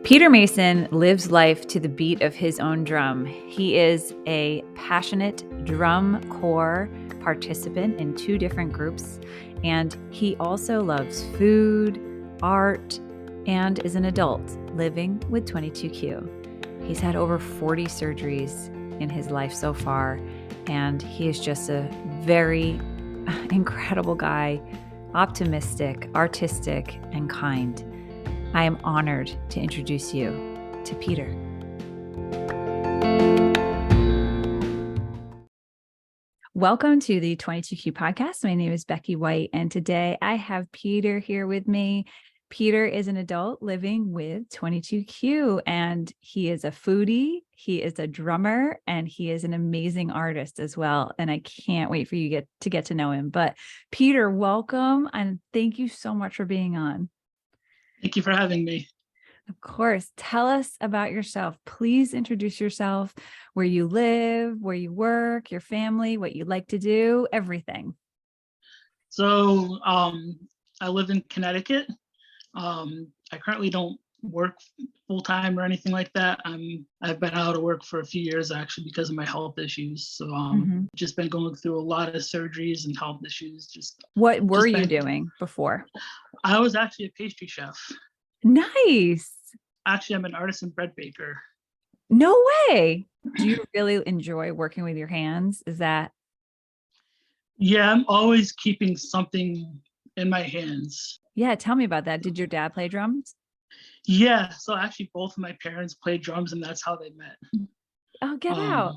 Peter Mason lives life to the beat of his own drum. He is a passionate drum corps participant in 2 different groups, and he also loves food, art, and is an adult living with 22q. He's had over 40 surgeries in his life so far, and he is just a very incredible guy, optimistic, artistic, and kind. I am honored to introduce you to Peter. Welcome to the 22Q podcast. My name is Becky White, and today I have Peter here with me. Peter is an adult living with 22Q, and he is a foodie, he is a drummer, and he is an amazing artist as well. And I can't wait for you to get to know him. But Peter, welcome, and thank you so much for being on. Thank you for having me. Of course. Tell us about yourself. Please introduce yourself, where you live, where you work, your family, what you like to do, everything. So I live in Connecticut. I currently don't work full-time or anything like that. I've been out of work for a few years actually because of my health issues. So just been going through a lot of surgeries and health issues. What were you doing before? I was actually a pastry chef. Nice. Actually, I'm an artisan bread baker. No way. Do you really enjoy working with your hands? Is that? Yeah, I'm always keeping something in my hands. Yeah, tell me about that. Did your dad play drums? Yeah, so actually both of my parents played drums, and that's how they met. Oh, get out.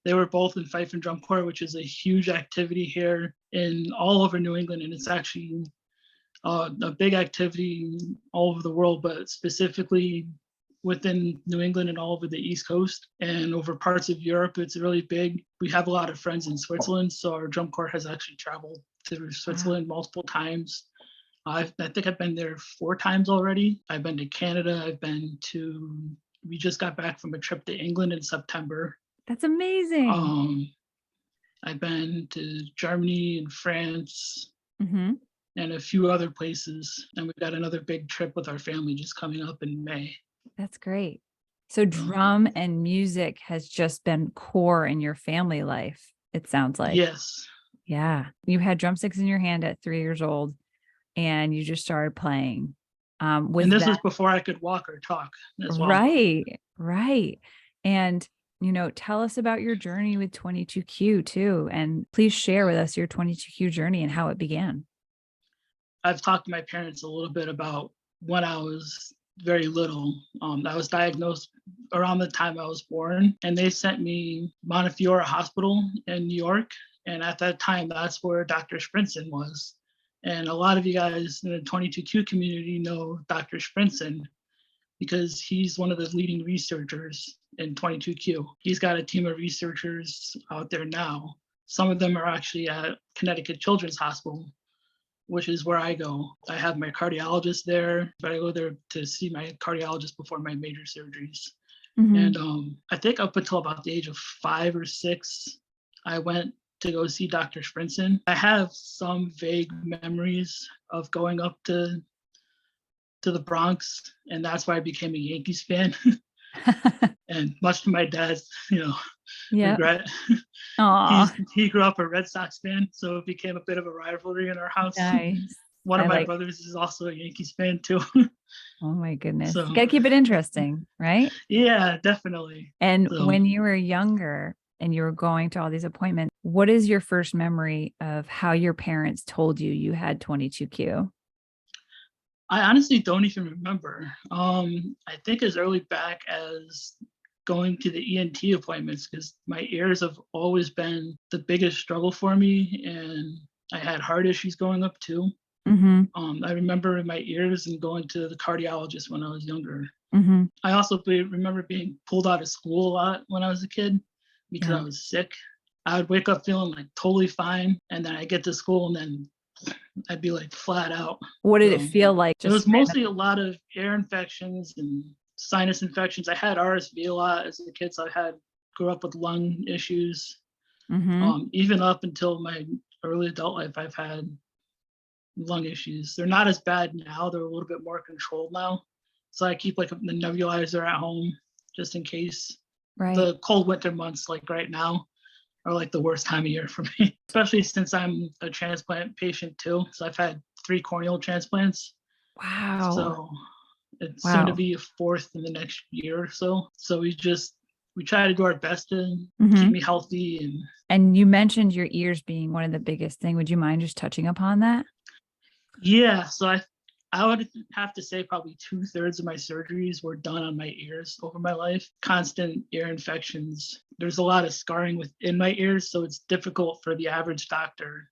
They were both in fife and drum corps, which is a huge activity here in all over New England, and it's actually a big activity all over the world, but specifically within New England and all over the East Coast and over parts of Europe. It's really big. We have a lot of friends in Switzerland, so our drum corps has actually traveled to Switzerland multiple times. I think I've been there 4 times already. I've been to Canada. We just got back from a trip to England in September. That's amazing. I've been to Germany and France and a few other places. And we've got another big trip with our family just coming up in May. That's great. So drum and music has just been core in your family life, it sounds like. Yes. Yeah. You had drumsticks in your hand at 3 years old and you just started playing. And this was before I could walk or talk as well. Right. And, tell us about your journey with 22Q too. And please share with us your 22Q journey and how it began. I've talked to my parents a little bit about when I was very little. I was diagnosed around the time I was born, and they sent me Montefiore Hospital in New York. And at that time, that's where Dr. Sprinson was. And a lot of you guys in the 22Q community know Dr. Sprinson because he's one of the leading researchers in 22Q. He's got a team of researchers out there now. Some of them are actually at Connecticut Children's Hospital, which is where I go. I have my cardiologist there, but I go there to see my cardiologist before my major surgeries. And I think up until about the age of 5 or 6, I went to go see Dr. Sprinson. I have some vague memories of going up to the Bronx, and that's why I became a Yankees fan. And much to my dad's, regret. He grew up a Red Sox fan, so it became a bit of a rivalry in our house. Nice. One of my brothers is also a Yankees fan too. Oh my goodness. So, gotta keep it interesting, right? Yeah, definitely. And when you were younger and you were going to all these appointments, what is your first memory of how your parents told you had 22Q? I honestly don't even remember. I think as early back as going to the ENT appointments, because my ears have always been the biggest struggle for me, and I had heart issues going up too. I remember my ears and going to the cardiologist when I was younger. I also remember being pulled out of school a lot when I was a kid because I was sick. I would wake up feeling like totally fine, and then I get to school and then I'd be like flat out. What did it feel like? It was mostly a lot of ear infections and sinus infections. I had RSV a lot as a kid, so grew up with lung issues. Even up until my early adult life, I've had lung issues. They're not as bad now. They're a little bit more controlled now. So I keep like the nebulizer at home just in case. Right. The cold winter months, like right now, are like the worst time of year for me, especially since I'm a transplant patient too. So I've had 3 corneal transplants. Wow. So it's soon to Wow. be a fourth in the next year or so. So we try to do our best to keep Hmm. me healthy. And you mentioned your ears being one of the biggest thing. Would you mind just touching upon that? Yeah, so I would have to say probably 2/3 of my surgeries were done on my ears over my life. Constant ear infections. There's a lot of scarring within my ears, so it's difficult for the average doctor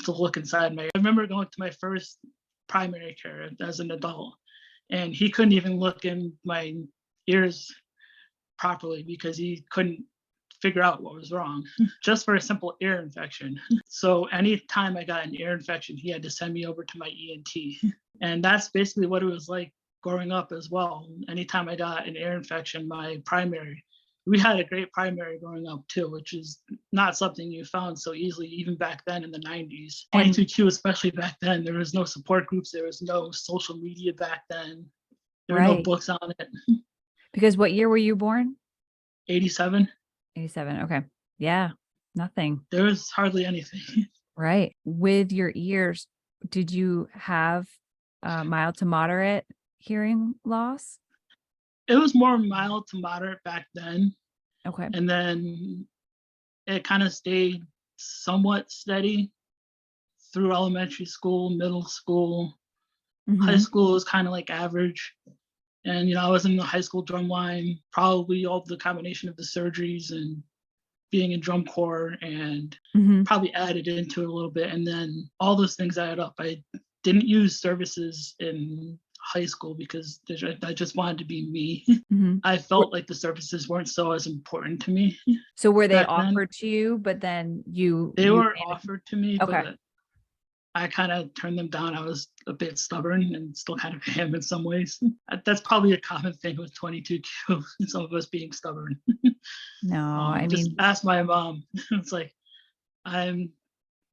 to look inside my. I remember going to my first primary care as an adult, and he couldn't even look in my ears properly because he couldn't figure out what was wrong just for a simple ear infection. So anytime I got an ear infection, he had to send me over to my ENT. And that's basically what it was like growing up as well. Anytime I got an ear infection, my primary, we had a great primary growing up too, which is not something you found so easily even back then in the 90s. And 22q, especially back then, there was no support groups, there was no social media back then, there were no right. books on it. Because what year were you born? 87, 87. Okay. Yeah. Nothing. there was hardly anything. Right. With your ears, did you have mild to moderate hearing loss? It was more mild to moderate back then, Okay. and then it kind of stayed somewhat steady through elementary school, middle school. High Hmm. school was kind of like average. And, I was in the high school drum line, probably all the combination of the surgeries and being in drum corps and Hmm. probably added into it a little bit. And then all those things added up. I didn't use services in high school because I just wanted to be me. Hmm. I felt like the services weren't so as important to me So were they back then. offered to you, but then They you were made it? offered to me, Okay. but I kind of turned them down. I was a bit stubborn and still kind of am in some ways. That's probably a common thing with 22q, some of us being stubborn. No, I Just mean, ask my mom. It's like, I'm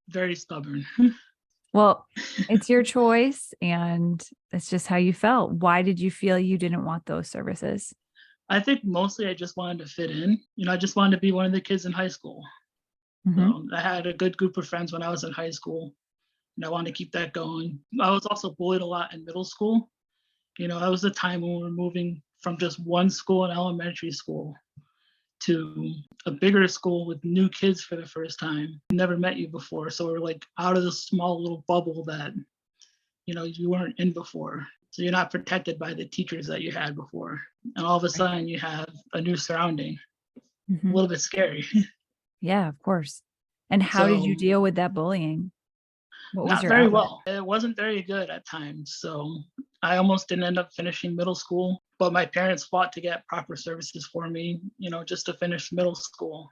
very stubborn. well, it's your choice and it's just how you felt. Why did you feel you didn't want those services? I think mostly I just wanted to fit in. I just wanted to be one of the kids in high school. Hmm. So I had a good group of friends when I was in high school, and I wanted to keep that going. I was also bullied a lot in middle school. That was the time when we were moving from just one school in elementary school to a bigger school with new kids for the first time. Never met you before. So we're like out of this small little bubble that, you weren't in before. So you're not protected by the teachers that you had before. And all of a Right. sudden you have a new surrounding. A Hmm. little bit scary. Yeah, of course. And how did you So deal with that bullying? What was not your very outlet? well. It wasn't very good at times. So I almost didn't end up finishing middle school, but my parents fought to get proper services for me, just to finish middle school.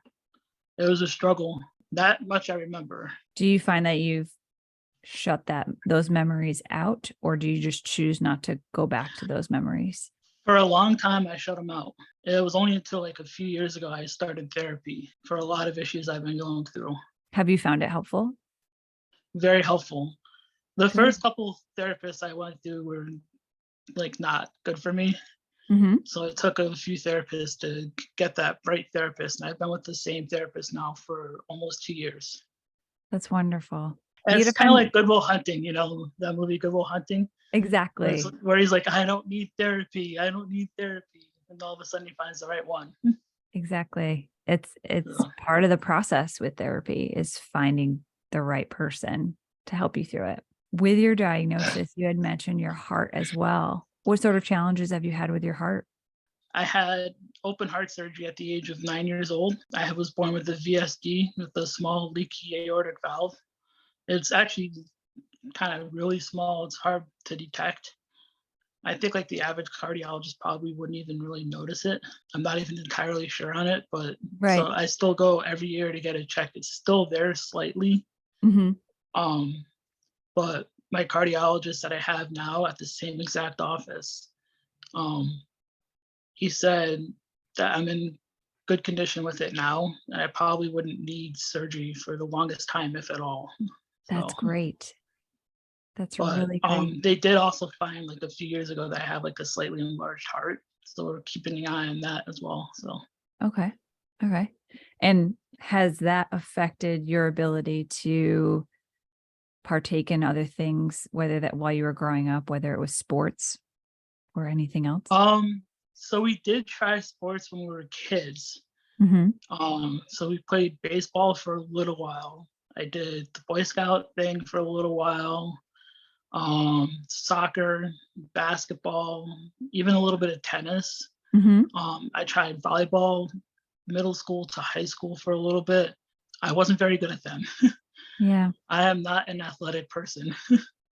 It was a struggle. That much I remember. Do you find that you've shut those memories out, or do you just choose not to go back to those memories? For a long time, I shut them out. It was only until like a few years ago I started therapy for a lot of issues I've been going through. Have you found it helpful? Very helpful. The Good. first couple therapists I went through were like not good for me. Hmm. So it took a few therapists to get that right therapist. And I've been with the same therapist now for almost 2 years. That's wonderful. And You it's gotta kind of find like Good Will Hunting, that movie Good Will Hunting, exactly, where he's like, I don't need therapy. I don't need therapy. And all of a sudden he finds the right one. exactly. It's So, part of the process with therapy is finding the right person to help you through it. With your diagnosis, you had mentioned your heart as well. What sort of challenges have you had with your heart? I had open heart surgery at the age of 9 years old. I was born with a VSD with a small leaky aortic valve. It's actually kind of really small. It's hard to detect. I think like the average cardiologist probably wouldn't even really notice it. I'm not even entirely sure on it, but so Right. I still go every year to get it checked. It's still there slightly. Hmm. Um, but my cardiologist that I have now at the same exact office, um, he said that I'm in good condition with it now, and I probably wouldn't need surgery for the longest time, if at all. That's So great. That's But really great. they did also find like a few years ago that I have like a slightly enlarged heart. So we're keeping an eye on that as well. So Okay. Okay. And has that affected your ability to partake in other things, whether that while you were growing up, whether it was sports or anything else? um so we did try sports when we were kids. Mhm. So we played baseball for a little while. I did the Boy Scout thing for a little while. Soccer, basketball, even a little bit of tennis. Mhm. I tried volleyball middle school to high school for a little bit. I wasn't very good at them. Yeah, I am not an athletic person.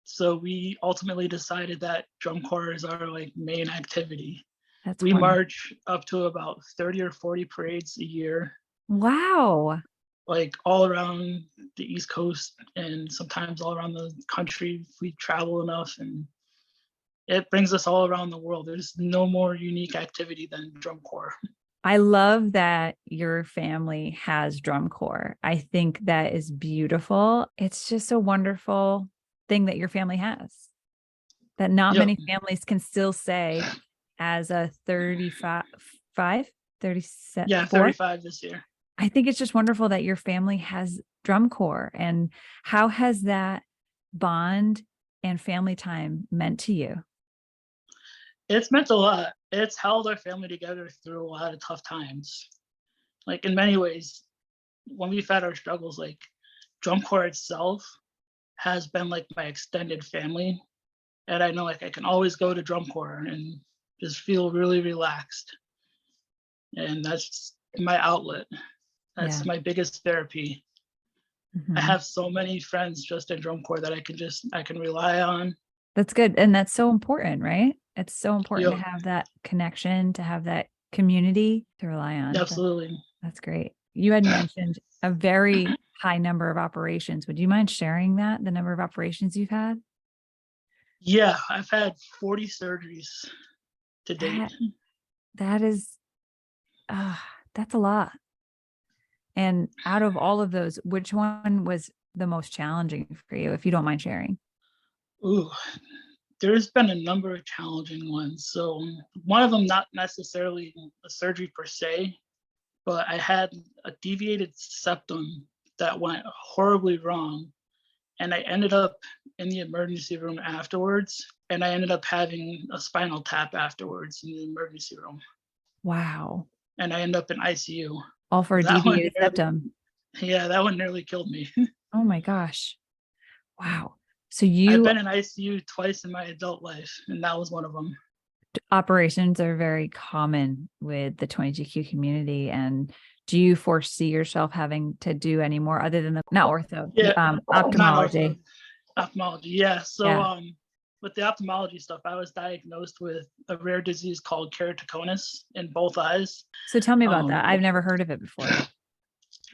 So we ultimately decided that drum corps is our like main activity. that's We wonderful. march up to about 30 or 40 parades a year, Wow. like all around the East Coast and sometimes all around the country if we travel enough, and it brings us all around the world. There's no more unique activity than drum corps. I love that your family has drum corps. I think that is beautiful. It's just a wonderful thing that your family has, that not Yep. many families can still say as a 35, Yeah, 34. 35 this year. I think it's just wonderful that your family has drum corps. And how has that bond and family time meant to you? It's meant a lot. It's held our family together through a lot of tough times. Like in many ways, when we've had our struggles, like drum corps itself has been like my extended family. And I know like I can always go to drum corps and just feel really relaxed. And that's my outlet. Yeah. That's my biggest therapy. I Mhm. have so many friends just in drum corps that I can rely on. That's good. And that's so important, right? It's so important to Yo, have that connection, to have that community to rely on. absolutely. That's great. You had mentioned a very high number of operations. Would you mind sharing that, the number of operations you've had? Yeah, I've had 40 surgeries to date. That that is uh, that's a lot. And out of all of those, which one was the most challenging for you, if you don't mind sharing? Ooh, there's been a number of challenging ones. So one of them not necessarily a surgery per se, but I had a deviated septum that went horribly wrong, and I ended up in the emergency room afterwards, and I ended up having a spinal tap afterwards in the emergency room, Wow. and I ended up in ICU. All for a That one deviated nearly, septum. yeah, that one nearly killed me. Oh my gosh. Wow. So I've you been in ICU twice in my adult life, and that was one of them. operations are very common with the 22Q community. And do you foresee yourself having to do any more other than the not ortho, Yeah, not ortho, ophthalmology? ophthalmology. Yeah. So Yeah. with the ophthalmology stuff, I was diagnosed with a rare disease called keratoconus in both eyes. So tell me about Um, that. I've never heard of it before.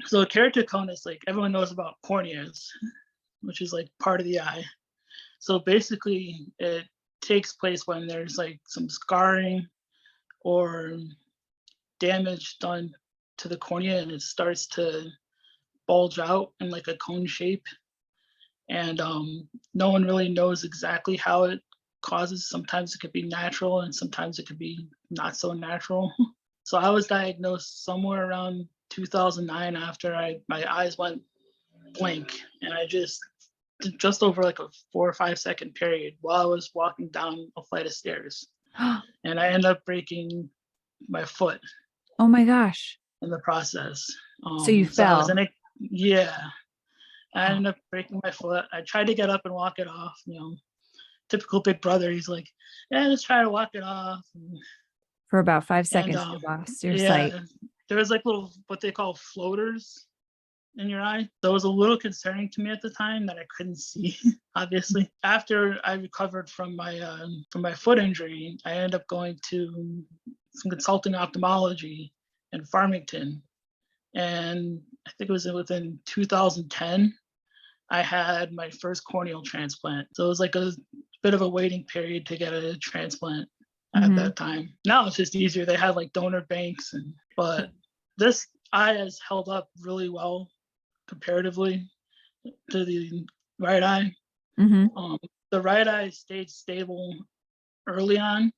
so keratoconus, like everyone knows about corneas, which is like part of the eye. So basically, it takes place when there's like some scarring or damage done to the cornea, and it starts to bulge out in like a cone shape. And no one really knows exactly how it causes. Sometimes it could be natural, and sometimes it could be not so natural. So I was diagnosed somewhere around 2009 after my eyes went blank, and I just over like a 4 or 5 second period while I was walking down a flight of stairs, and I ended up breaking my foot Oh my gosh. in the process. So you So I was fell. in a yeah, I Oh, ended up breaking my foot. I tried to get up and walk it off. Typical big brother. He's like, yeah, let's try to walk it off. for about five And seconds, you lost your sight. yeah, there was like little what they call floaters in your eye. That was a little concerning to me at the time that I couldn't see. Obviously, after I recovered from my foot injury, I ended up going to some consulting ophthalmology in Farmington, and I think it was within 2010 I had my first corneal transplant. So it was like a bit of a waiting period to get a transplant at Hmm. that time. Now it's just easier. They have like donor banks, but this eye has held up really well comparatively to the right eye. Mm-hmm. The right eye stayed stable early on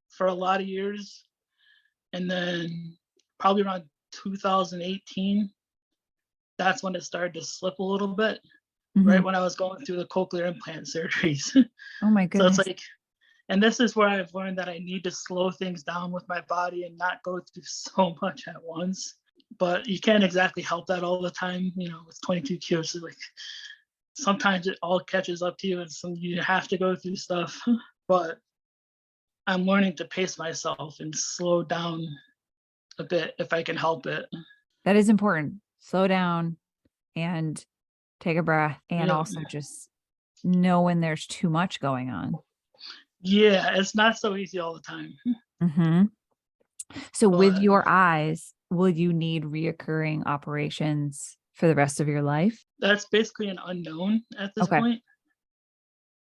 for a lot of years. And then probably around 2018, that's when it started to slip a little bit, Mm-hmm. right when I was going through the cochlear implant surgeries. Oh my So it's goodness. like, and this is where I've learned that I need to slow things down with my body and not go through so much at once. But you can't exactly help that all the time, with 22 kilos. Like sometimes it all catches up to you, and so you have to go through stuff. But I'm learning to pace myself and slow down a bit if I can help it. That is important. Slow down and take a breath, and Yeah, also just know when there's too much going on. yeah, it's not so easy all the time. Mm-hmm. So with But your eyes, will you need reoccurring operations for the rest of your life? that's basically an unknown at this Okay. point.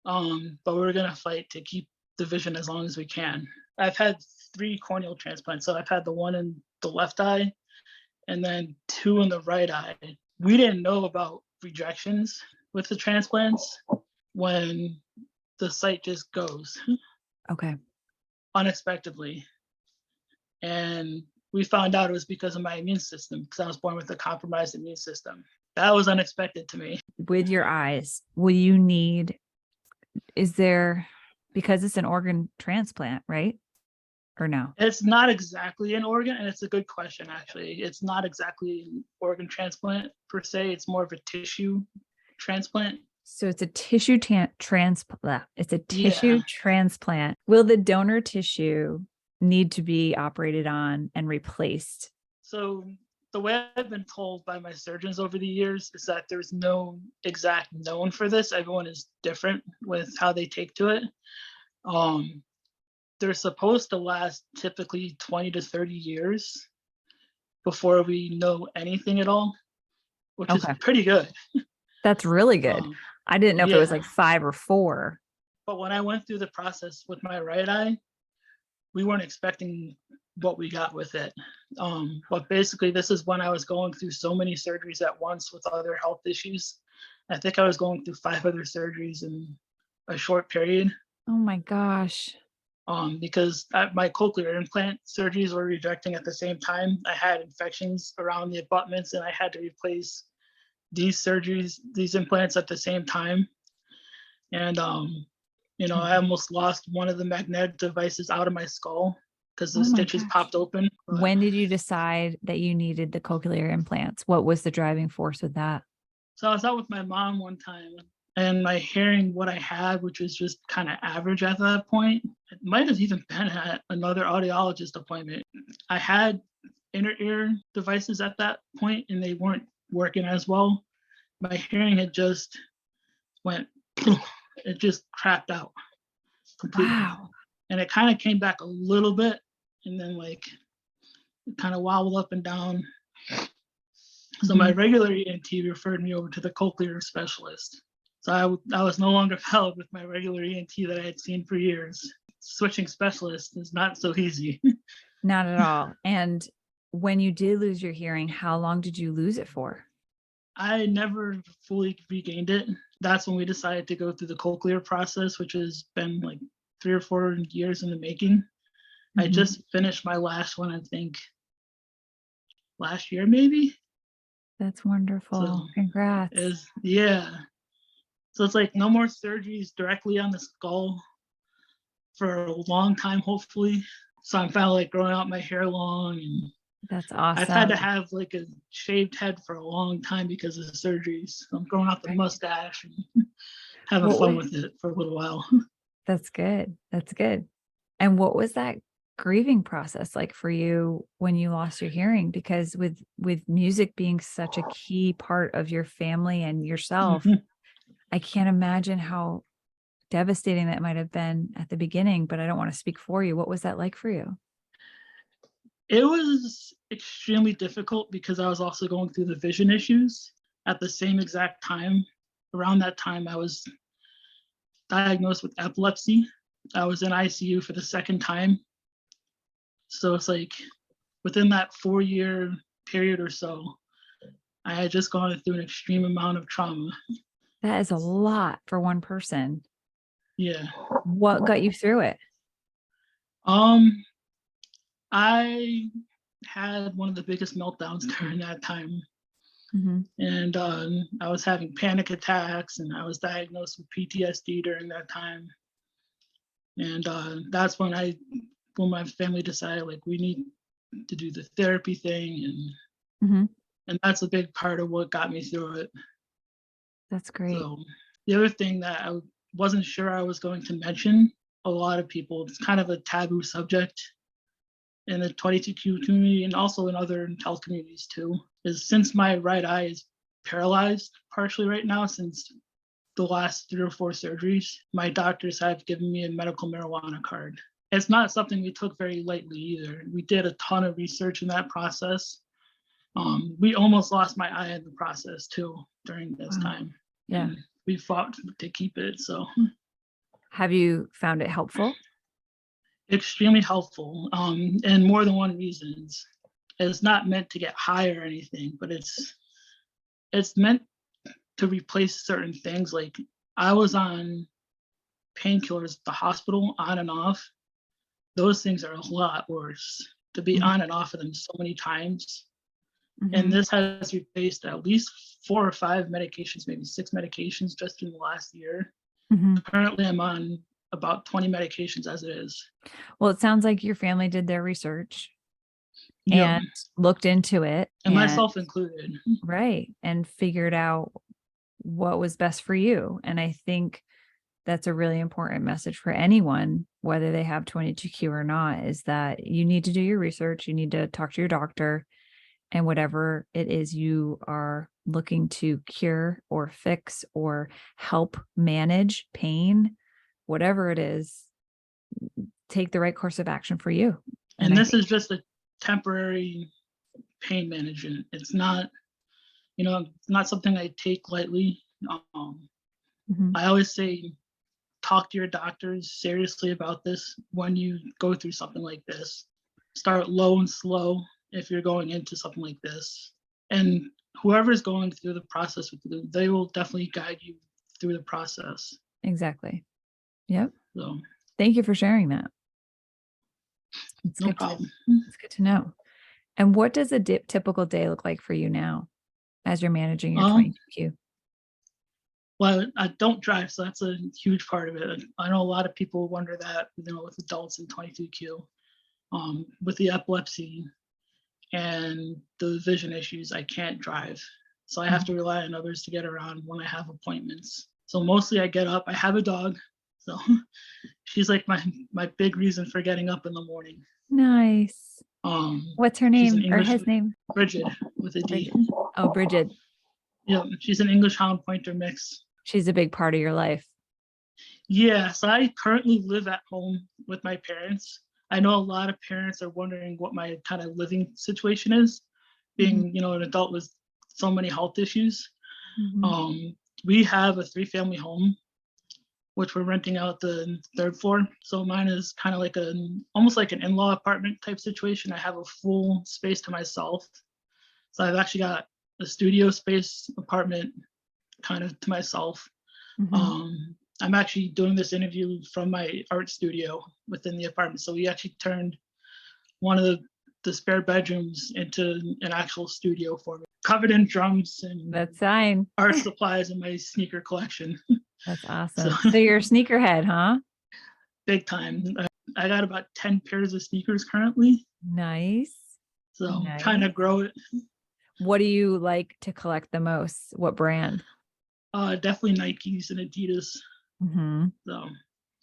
But we're gonna fight to keep the vision as long as we can. I've had 3 corneal transplants. So I've had the one in the left eye and then 2 in the right eye. We didn't know about rejections with the transplants when the sight just goes Okay. unexpectedly. And we found out it was because of my immune system, because I was born with a compromised immune system. That was unexpected to me. With your eyes, will you need, is there, because it's an organ transplant, right? Or no? It's not exactly an organ, and it's a good question, actually. It's not exactly an organ transplant per se. It's more of a tissue transplant. So it's a tissue transplant. It's a Yeah. tissue transplant. Will the donor tissue need to be operated on and replaced? So the way I've been told by my surgeons over the years is that there's no exact known for this. Everyone is different with how they take to it. Um, they're supposed to last typically 20 to 30 years before we know anything at all, which is Okay. pretty good. That's really good. Um, I didn't know if it was yeah. like 5 or 4. But when I went through the process with my right eye, we weren't expecting what we got with it. But basically, this is when I was going through so many surgeries at once with other health issues. I think I was going through 5 other surgeries in a short period. Oh my gosh. Because my cochlear implant surgeries were rejecting at the same time. I had infections around the abutments, and I had to replace these surgeries, these implants at the same time. And I almost lost one of the magnetic devices out of my skull because the Oh my stitches gosh. popped open. But When did you decide that you needed the cochlear implants? What was the driving force with that? so I was out with my mom one time, and my hearing, what I had, which was just kind of average at that point, it might have even been at another audiologist appointment. I had inner ear devices at that point, and they weren't working as well. My hearing had just went, it just crapped out completely. Wow. And it kind of came back a little bit, and then like it kind of wobbled up and down. So my Mhm. regular ENT referred me over to the cochlear specialist. So I was no longer valid with my regular ENT that I had seen for years. Switching specialists is not so easy. Not at all. And when you did lose your hearing, how long did you lose it for? I never fully regained it. That's when we decided to go through the cochlear process, which has been like 3 or 4 years in the making. I Mhm. just finished my last one, I think, last year maybe. That's So wonderful. Congrats. yeah. So it's like no more surgeries directly on the skull for a long time, hopefully. So I'm finally like growing out my hair long, and That's I've had to awesome. have like a shaved head for a long time because of the surgeries. So I'm growing out the Right. mustache and having What fun was, with it for a little while. that's good. That's good. And what was that grieving process like for you when you lost your hearing? Because with music being such a key part of your family and yourself, Mhm. I can't imagine how devastating that might have been at the beginning, but I don't want to speak for you. What was that like for you? It was extremely difficult because I was also going through the vision issues at the same exact time. Around that time, I was diagnosed with epilepsy. I was in ICU for the second time. So it's like within that 4 year period or so, I had just gone through an extreme amount of trauma. That is a lot for one person. Yeah. What got you through it? Um, I had one of the biggest meltdowns during that time. Mm-hmm. And I was having panic attacks, and I was diagnosed with PTSD during that time. And that's when my family decided like we need to do the therapy thing, Mm-hmm. and that's a big part of what got me through it. That's great. So the other thing that I wasn't sure I was going to mention, a lot of people, it's kind of a taboo subject in the 22q community and also in other health communities too, is since my right eye is paralyzed partially right now since the last 3 or 4 surgeries, my doctors have given me a medical marijuana card. It's not something we took very lightly either. We did a ton of research in that process. We almost lost my eye in the process too during this time. Yeah. And we fought to keep it. So Have you found it helpful? extremely helpful, and more than one reasons. It's not meant to get high or anything, but it's meant to replace certain things. Like I was on painkillers at the hospital on and off. Those things are a lot worse to be on and off of them so many times. And this has replaced at least 4 or 5 medications, maybe 6 medications just in the last year. Currently, I'm on about 20 medications as it is. Well, it sounds like your family did their research Yep. and looked into it, and myself included. right, and figured out what was best for you. And I think that's a really important message for anyone, whether they have 22q or not, is that you need to do your research. You need to talk to your doctor, and whatever it is you are looking to cure or fix or help manage pain, whatever it is, take the right course of action for you. And this is just a temporary pain management. It's not, it's not something I take lightly. I always say, talk to your doctors seriously about this when you go through something like this. Start low and slow if you're going into something like this. And whoever's going through the process with you, they will definitely guide you through the process. Exactly. Yep. So thank you for sharing that. no problem. It's good to know. And what does a typical day look like for you now as you're managing your 22q? Well, I don't drive, so that's a huge part of it. I know a lot of people wonder that, with adults in 22q, with the epilepsy and the vision issues, I can't drive. So I have to rely on others to get around when I have appointments. So mostly I get up. I have a dog, so she's like my big reason for getting up in the morning. Nice. What's her name or his name? Bridget with a D. Oh, Bridget. Yeah, she's an English Hound Pointer mix. She's a big part of your life. Yeah, so I currently live at home with my parents. I know a lot of parents are wondering what my kind of living situation is, being, an adult with so many health issues. We have a 3-family home, which we're renting out the 3rd floor. So mine is kind of like almost like an in-law apartment type situation. I have a full space to myself. So I've actually got a studio space apartment kind of to myself. I'm actually doing this interview from my art studio within the apartment. So we actually turned one of the spare bedrooms into an actual studio for me, covered in drums and that's fine. Art supplies in my sneaker collection. That's awesome. So you're a sneakerhead, huh? Big time. I got about 10 pairs of sneakers currently. Nice. So I'm trying to grow it. What do you like to collect the most? What brand? Definitely Nikes and Adidas. So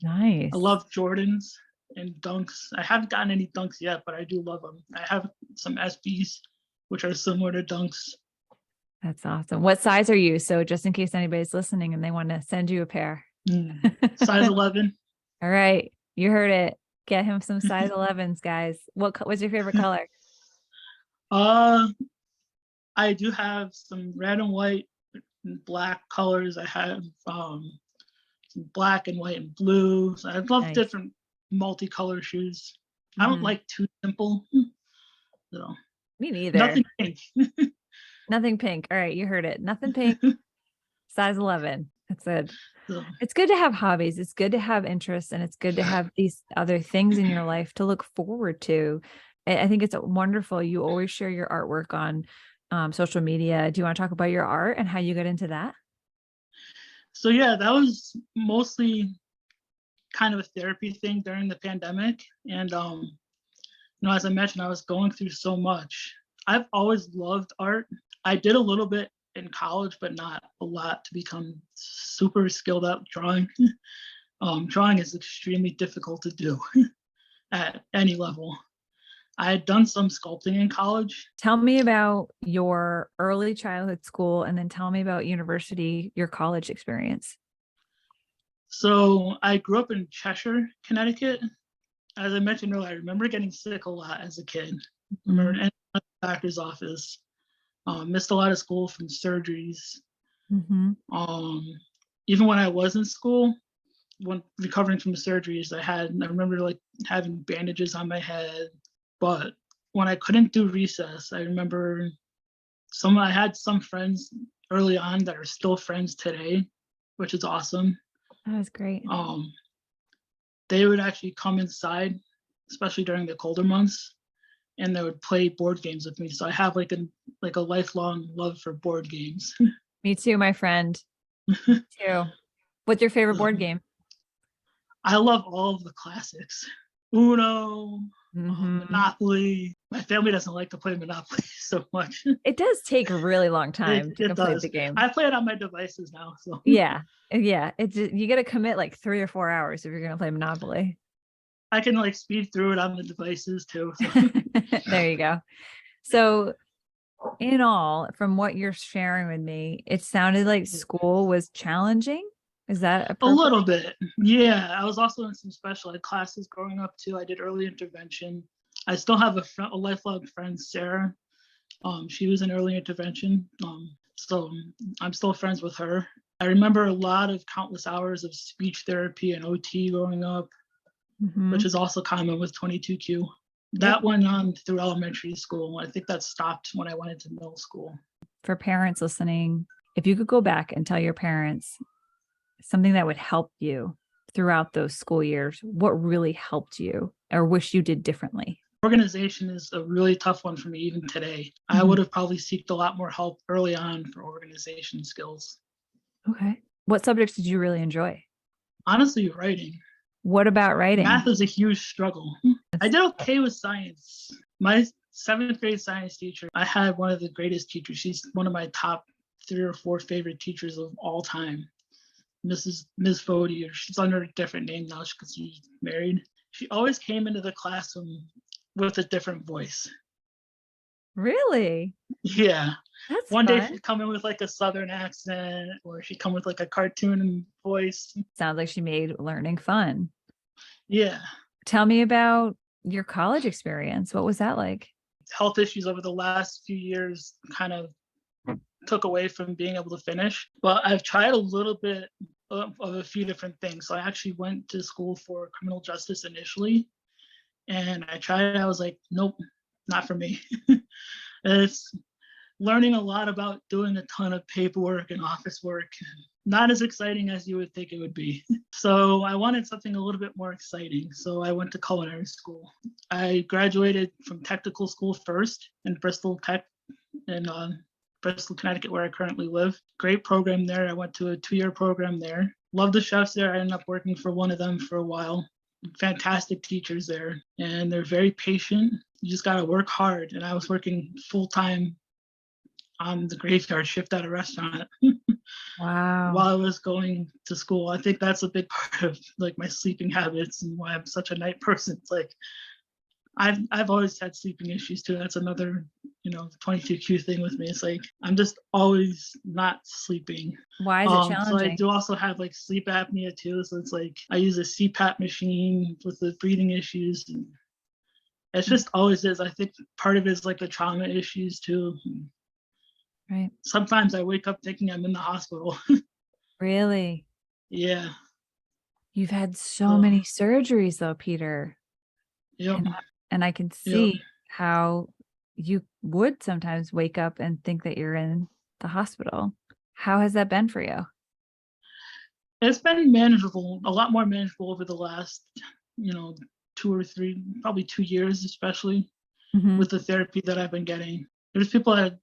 nice. I love Jordans and Dunks. I haven't gotten any Dunks yet, but I do love them. I have some SBs, which are similar to Dunks. That's awesome. What size are you? So just in case anybody's listening and they want to send you a pair. Size 11. All right. You heard it. Get him some size 11s, guys. What's your favorite color? I do have some red and white and black colors. I have some black and white and blue. So I love different multicolor shoes. I don't like too simple. So me neither. Nothing pink. Nothing pink. All right, you heard it. Nothing pink. Size 11. That's it. So, It's good to have hobbies. It's good to have interests, and it's good to have these other things in your life to look forward to. I think it's wonderful. You always share your artwork on social media. Do you want to talk about your art and how you got into that? so yeah, that was mostly kind of a therapy thing during the pandemic. And as I mentioned, I was going through so much. I've always loved art. I did a little bit in college, but not a lot to become super skilled at drawing. Drawing is extremely difficult to do at any level. I had done some sculpting in college. Tell me about your early childhood school, and then tell me about university, your college experience. So I grew up in Cheshire, Connecticut. As I mentioned earlier, I remember getting sick a lot as a kid. I remember Mm-hmm. in the doctor's office. Missed a lot of school from surgeries. Mm-hmm. Um, Even when I was in school, when recovering from the surgeries, I remember like having bandages on my head. But when I couldn't do recess, I remember I had some friends early on that are still friends today, which is awesome. That was great. They would actually come inside, especially during the colder months, and they would play board games with me. So I have like a lifelong love for board games. Me too, my friend. Me too. What's your favorite board game? I love all of the classics. Uno, Mm-hmm. Monopoly. My family doesn't like to play Monopoly so much. It does take a really long time to It complete the does. game. I play it on my devices now. So Yeah. Yeah. You got to commit like 3 or 4 hours if you're going to play Monopoly. I can like speed through it on the devices too. So. There you go. So, in all, from what you're sharing with me, it sounded like school was challenging. Is that A appropriate? little bit. Yeah. I was also in some special ed classes growing up too. I did early intervention. I still have a lifelong friend, Sarah. She was in early intervention. So I'm still friends with her. I remember a lot of countless hours of speech therapy and OT growing up, Mm-hmm. which is also common with 22q. Yep. That went on through elementary school. I think that stopped when I went into middle school. For parents listening, if you could go back and tell your parents something that would help you throughout those school years, what really helped you or wish you did differently? Organization is a really tough one for me even today. I would have probably sought a lot more help early on for organization skills. Okay. What subjects did you really enjoy? Honestly, writing. What about writing? Math is a huge struggle. I did okay with science. My 7th grade science teacher, I had one of the greatest teachers. She's one of my top 3 or 4 favorite teachers of all time. Ms. Foodie, or she's under a different name now because she's married. She always came into the classroom with a different voice. Really? Yeah. That's One day fun. she'd come in with like a southern accent, or she'd come with like a cartoon voice. Sounds like she made learning fun. Yeah. Tell me about your college experience. What was that like? Health issues over the last few years kind of took away from being able to finish. But I've tried a little bit of a few different things. So I actually went to school for criminal justice initially, and I was like, nope, not for me. It's learning a lot about doing a ton of paperwork and office work. Not as exciting as you would think it would be. So I wanted something a little bit more exciting. So I went to culinary school. I graduated from technical school first in Bristol Tech in Bristol, Connecticut, where I currently live. Great program there. I went to a 2-year program there. Love the chefs there. I ended up working for one of them for a while. Fantastic teachers there, and they're very patient. You just got to work hard. And I was working full time on the graveyard shift at a restaurant Wow. while I was going to school. I think that's a big part of like my sleeping habits and why I'm such a night person. It's like I've always had sleeping issues too. That's another, 22q thing with me. It's like I'm just always not sleeping. Why is it So I challenging? do also have like sleep apnea too. So it's like I use a CPAP machine with the breathing issues. And it's just always is. I think part of it is like the trauma issues too. Right. Sometimes I wake up thinking I'm in the hospital. Really? Yeah. You've had so So, many surgeries though, Peter. yep. And I can Yep. see how you would sometimes wake up and think that you're in the hospital. How has that been for you? It's been manageable, a lot more manageable over the last, you know, 2 or 3, probably 2 years, especially Mhm. with the therapy that I've been getting. There's people that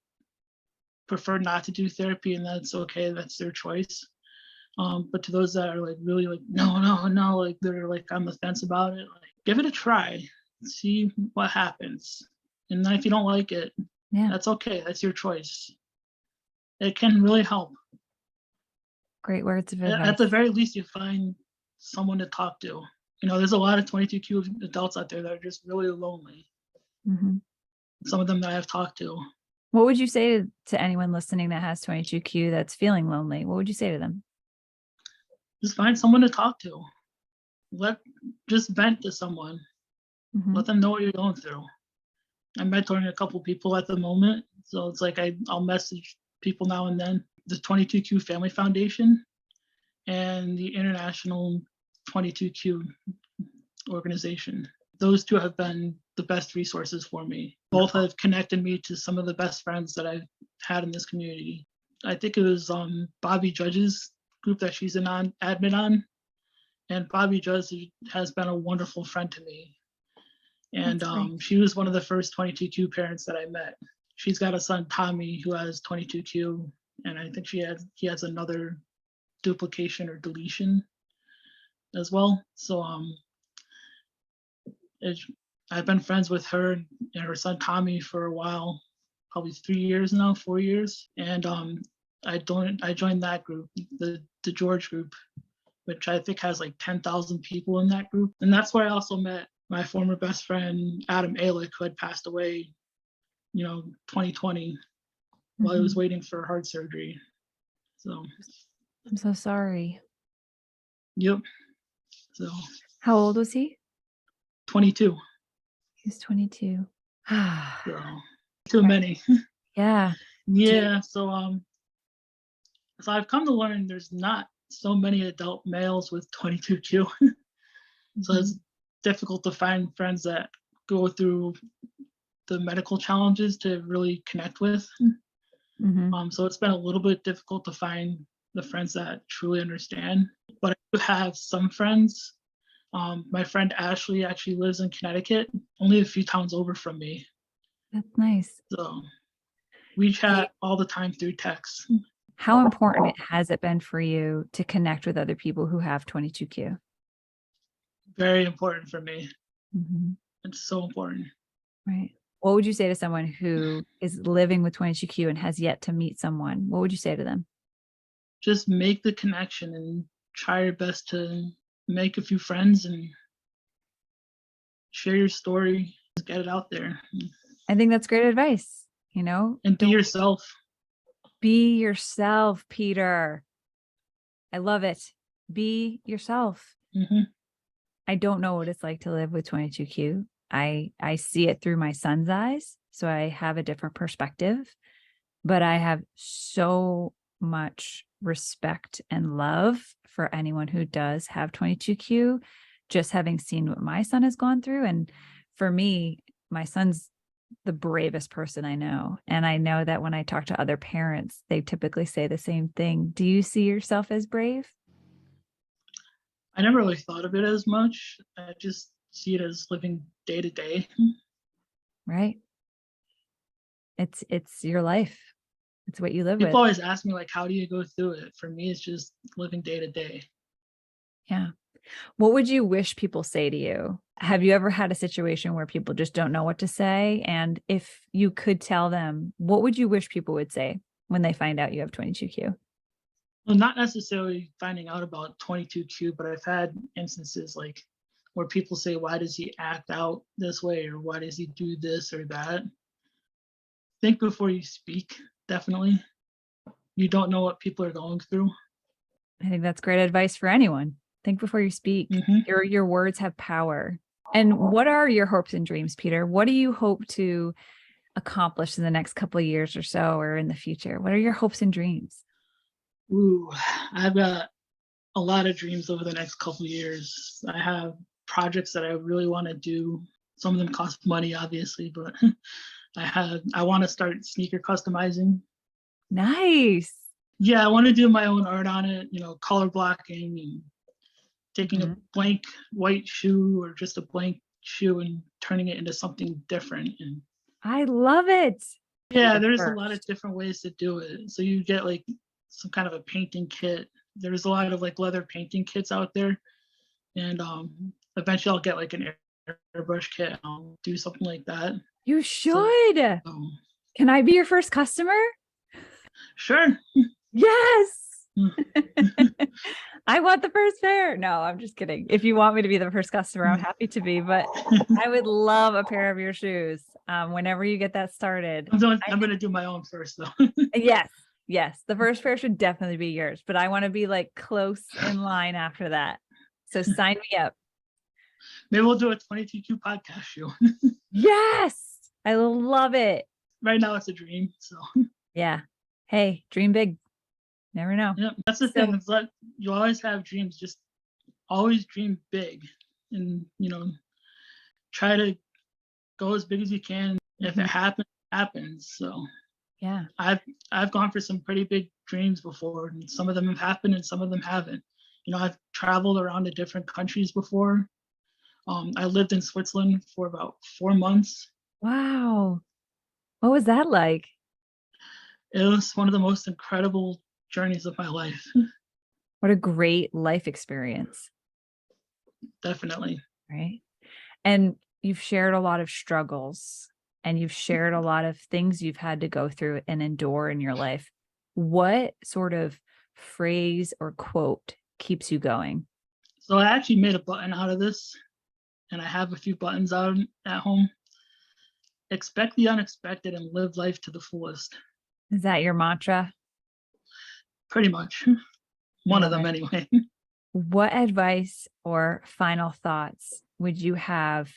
prefer not to do therapy, and that's okay, that's their choice. But to those that are like really like, no, no, no, like they're like on the fence about it, like give it a try, see what happens. And then if you don't like it, Yeah. that's okay. That's your choice. It can really help. Great words of At the advice. very least, you find someone to talk to. You know, there's a lot of 22Q adults out there that are just really lonely. Mhm. Some of them that I've talked to. What would you say to anyone listening that has 22Q that's feeling lonely? What would you say to them? Just find someone to talk to. Let just vent to someone. Mhm. Let them know what you're going through. I'm mentoring a couple people at the moment, so it's like I'll message people now and then. The 22Q Family Foundation and the International 22Q organization. Those two have been the best resources for me. Both have connected me to some of the best friends that I've had in this community. I think it was Bobby Judge's group that she's an admin on, and Bobby Judge has been a wonderful friend to me. And That's great. she was one of the first 22Q parents that I met. She's got a son Tommy who has 22Q, and I think he has another duplication or deletion as well. So it, I've been friends with her and her son Tommy for a while, probably 3 years now, 4 years, and I joined that group, the George group, which I think has like 10,000 people in that group, and that's where I also met my former best friend Adam Alick, who had passed away, 2020 while I was Mhm. waiting for heart surgery. So, I'm so sorry. yep. So, How old was he? 22. He's 22. So, too Right. many. Yeah. Do you Yeah. So I've come to learn there's not so many adult males with 22Q. So Mhm. it's difficult to find friends that go through the medical challenges to really connect with. Mhm. So it's been a little bit difficult to find the friends that truly understand. But I do have some friends. My friend Ashley actually lives in Connecticut, only a few towns over from me. That's nice. So we Do you chat all the time through text. How important has it been for you to connect with other people who have 22Q? Very important for me. Mhm. It's so important. Right. What would you say to someone who is living with 22Q and has yet to meet someone? What would you say to them? Just make the connection and try your best to make a few friends and share your story. Just get it out there I think that's great advice. You know, and be don't yourself. be yourself, Peter. I love it. Be yourself. Hmm. I don't know what it's like to live with 22Q. I see it through my son's eyes, so I have a different perspective, but I have so much respect and love for anyone who does have 22Q, just having seen what my son has gone through. And for me, my son's the bravest person I know. And I know that when I talk to other parents, they typically say the same thing. Do you see yourself as brave? I never really thought of it as much. I just see it as living day to day. Right? It's your life. It's what you live People with. always ask me like, how do you go through it? For me, it's just living day to day. Yeah. What would you wish people say to you? Have you ever had a situation where people just don't know what to say? And if you could tell them, what would you wish people would say when they find out you have 22Q? Well, not necessarily finding out about 22Q, but I've had instances like where people say, why does he act out this way? Or why does he do this or that? Think before you speak, definitely. You don't know what people are going through. I think that's great advice for anyone. Think before you speak. Hmm. Your words have power. And what are your hopes and dreams, Peter? What do you hope to accomplish in the next couple of years or so, or in the future? What are your hopes and dreams? Ooh, I've got a lot of dreams over the next couple of years. I have projects that I really want to do. Some of them cost money, obviously, but I want to start sneaker customizing. Nice. Yeah, I want to do my own art on it, color blocking and taking a blank white shoe or just a blank shoe and turning it into something different. And I love it. yeah, there's a lot of different ways to do it. So you get like some kind of a painting kit. There's a lot of like leather painting kits out there. And eventually I'll get like an airbrush kit and I'll do something like that. You should. So, can I be your first customer? Sure. Yes. I want the first pair. No, I'm just kidding. If you want me to be the first customer, I'm happy to be, but I would love a pair of your shoes whenever you get that started. I'm going to do my own first though. Yes. The first pair should definitely be yours, but I want to be like close in line after that. So sign me up. Maybe we'll do a 22Q podcast show. Yes. I love it. Right now it's a dream. So yeah. Hey, dream big. Never know. Yeah, that's the thing. It's like you always have dreams. Just always dream big, and try to go as big as you can. If it happens, it happens. So yeah, I've gone for some pretty big dreams before, and some of them have happened, and some of them haven't. I've traveled around to different countries before. I lived in Switzerland for about 4 months. Wow, what was that like? It was one of the most incredible journeys of my life. What a great life experience. Definitely. Right. And you've shared a lot of struggles and you've shared a lot of things you've had to go through and endure in your life. What sort of phrase or quote keeps you going? So I actually made a button out of this, and I have a few buttons out at home. Expect the unexpected and live life to the fullest. Is that your mantra? Pretty much. One of them anyway. What advice or final thoughts would you have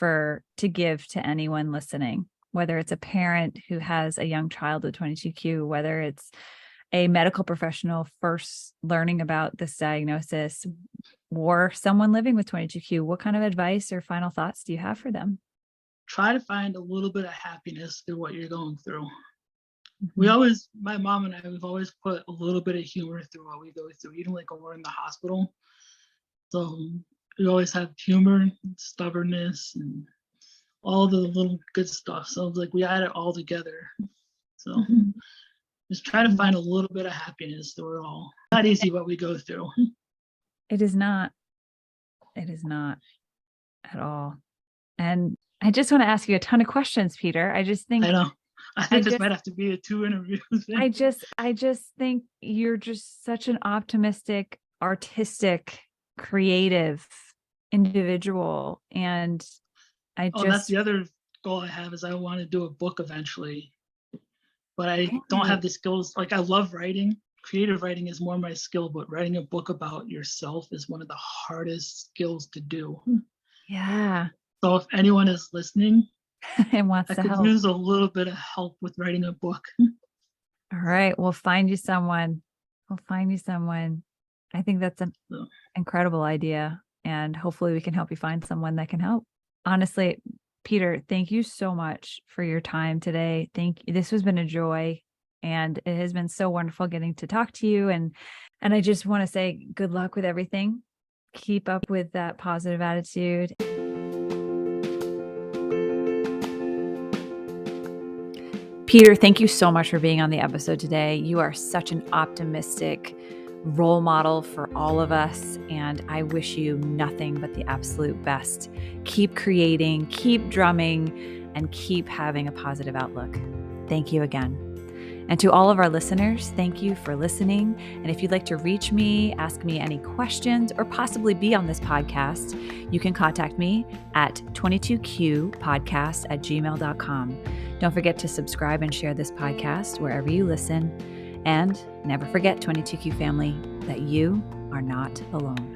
to give to anyone listening, whether it's a parent who has a young child with 22q, whether it's a medical professional first learning about this diagnosis, or someone living with 22q? What kind of advice or final thoughts do you have for them? Try to find a little bit of happiness through what you're going through. Mm-hmm. My mom and I, we've always put a little bit of humor through what we go through, even like when we're in the hospital. So we always have humor, and stubbornness, and all the little good stuff. So it's like we add it all together. So just try to find a little bit of happiness through it all. Not easy what we go through. It is not. It is not at all. And I just want to ask you a ton of questions, Peter. I know. I think this might have to be a 2 interviews. I just think you're just such an optimistic, artistic, creative individual. And that's the other goal I have, is I want to do a book eventually. But I don't have the skills. Like, I love writing. Creative writing is more my skill, but writing a book about yourself is one of the hardest skills to do. Yeah. So if anyone is listening and wants to help, I could use a little bit of help with writing a book. All right. We'll find you someone. I think that's an incredible idea. And hopefully we can help you find someone that can help. Honestly, Peter, thank you so much for your time today. Thank you. This has been a joy, and it has been so wonderful getting to talk to you. And I just want to say good luck with everything. Keep up with that positive attitude. Peter, thank you so much for being on the episode today. You are such an optimistic role model for all of us, and I wish you nothing but the absolute best. Keep creating, keep drumming, and keep having a positive outlook. Thank you again. And to all of our listeners, thank you for listening. And if you'd like to reach me, ask me any questions, or possibly be on this podcast, you can contact me at 22qpodcast@gmail.com. Don't forget to subscribe and share this podcast wherever you listen. And never forget, 22Q family, that you are not alone.